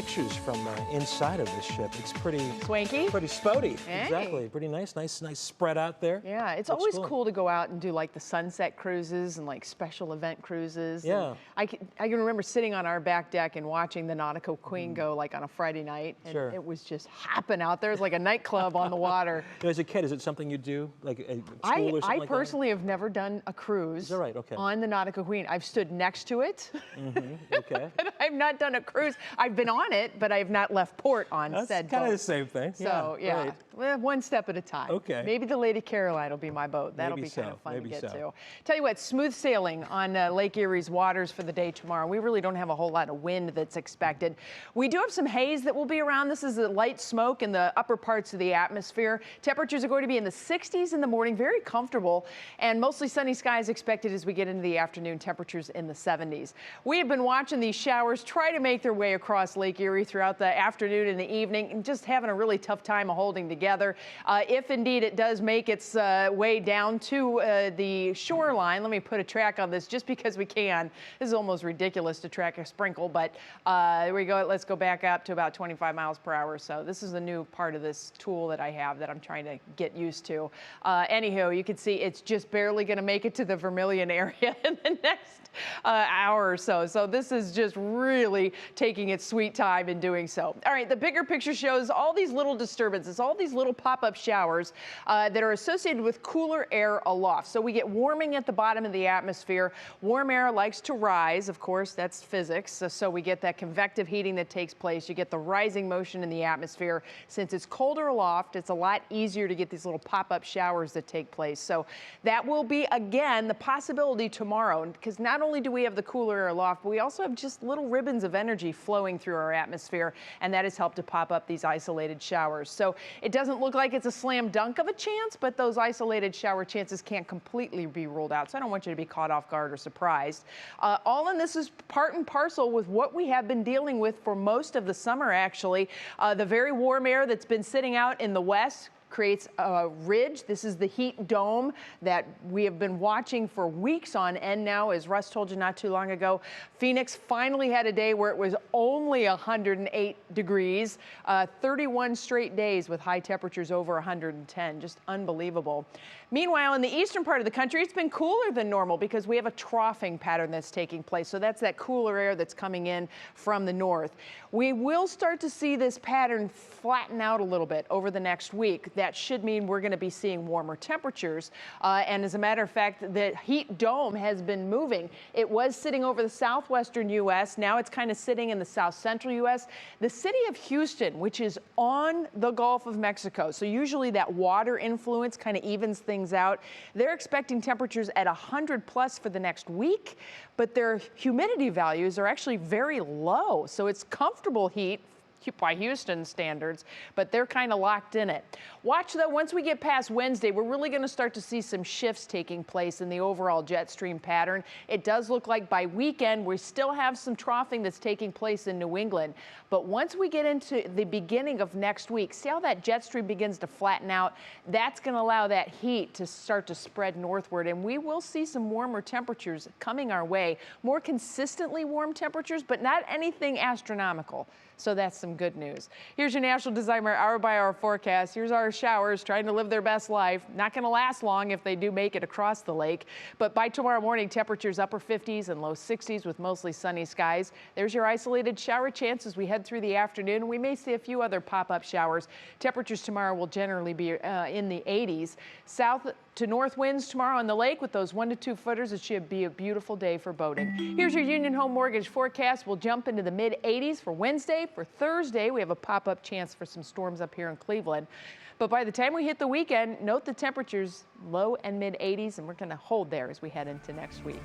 Pictures from inside of this ship. It's pretty swanky, pretty spotty. Hey. Exactly. Pretty nice spread out there. Yeah, it's Looks always cool to go out and do like the sunset cruises and like special event cruises. Yeah. And I can remember sitting on our back deck and watching the Nautical Queen go like on a Friday night, and it was just hopping out there. It's like a nightclub on the water. You know, as a kid, is it something you do, like a school or something I like personally have never done a cruise. Is that right? Okay. On the Nautical Queen. I've stood next to it. Okay. But I've not done a cruise. I've been on it, but I've not left port on That's said kind boat. of the same thing. So yeah, Right. well, one step at a time. Okay. Maybe the Lady Caroline will be my boat. That'll Maybe be kind of so. fun Maybe to get so. to. Tell you what, smooth sailing on Lake Erie's waters for the day tomorrow. We really don't have a whole lot of wind that's expected. We do have some haze that will be around. This is the light smoke in the upper parts of the atmosphere. Temperatures are going to be in the 60s in the morning, very comfortable, and mostly sunny skies expected as we get into the afternoon. Temperatures in the 70s. We have been watching these showers try to make their way across Lake Erie throughout the afternoon and the evening, and just having a really tough time of holding together. If indeed it does make its way down to the shoreline, let me put a track on this just because we can. This is almost ridiculous to track a sprinkle, but there we go. Let's go back up to about 25 miles per hour. So this is a new part of this tool that I have that I'm trying to get used to. Anywho, you can see it's just barely going to make it to the Vermilion area in the next hour or so. So this is just really taking its sweet time in doing so. All right, the bigger picture shows all these little disturbances, all these little pop-up showers that are associated with cooler air aloft. So we get warming at the bottom of the atmosphere. Warm air likes to rise, of course, that's physics. So we get that convective heating that takes place. You get the rising motion in the atmosphere. Since it's colder aloft, it's a lot easier to get these little pop-up showers that take place. So that will be, again, the possibility tomorrow, because not only do we have the cooler air aloft, but we also have just little ribbons of energy flowing through our atmosphere, and that has helped to pop up these isolated showers. So it doesn't look like it's a slam dunk of a chance, but those isolated shower chances can't completely be ruled out. So I don't want you to be caught off guard or surprised. All in this is part and parcel with what we have been dealing with for most of the summer, actually. The very warm air that's been sitting out in the west creates a ridge. This is the heat dome that we have been watching for weeks on end now. As Russ told you not too long ago, Phoenix finally had a day where it was only 108 degrees, 31 straight days with high temperatures over 110, just unbelievable. Meanwhile, in the eastern part of the country, it's been cooler than normal because we have a troughing pattern that's taking place. So that's that cooler air that's coming in from the north. We will start to see this pattern flatten out a little bit over the next week. That should mean we're going to be seeing warmer temperatures. And as a matter of fact, the heat dome has been moving. It was sitting over the southwestern U.S. Now it's kind of sitting in the south central U.S. The city of Houston, which is on the Gulf of Mexico, so usually that water influence kind of evens things out. They're expecting temperatures at 100 plus for the next week, but their humidity values are actually very low. So it's comfortable heat by Houston standards, but they're kind of locked in it. Watch though, once we get past Wednesday, we're really going to start to see some shifts taking place in the overall jet stream pattern. It does look like by weekend, we still have some troughing that's taking place in New England. But once we get into the beginning of next week, see how that jet stream begins to flatten out? That's going to allow that heat to start to spread northward, and we will see some warmer temperatures coming our way. More consistently warm temperatures, but not anything astronomical. So that's some good news. Here's your National Designer hour-by-hour forecast. Here's our showers trying to live their best life. Not going to last long if they do make it across the lake. But by tomorrow morning, temperatures upper 50s and low 60s with mostly sunny skies. There's your isolated shower chance as we head through the afternoon. We may see a few other pop-up showers. Temperatures tomorrow will generally be in the 80s. South to north winds tomorrow on the lake with those 1 to 2 footers. It should be a beautiful day for boating. Here's your Union Home Mortgage forecast. We'll jump into the mid-80s for Wednesday. For Thursday, we have a pop-up chance for some storms up here in Cleveland. But by the time we hit the weekend, note the temperatures low and mid-80s, and we're going to hold there as we head into next week.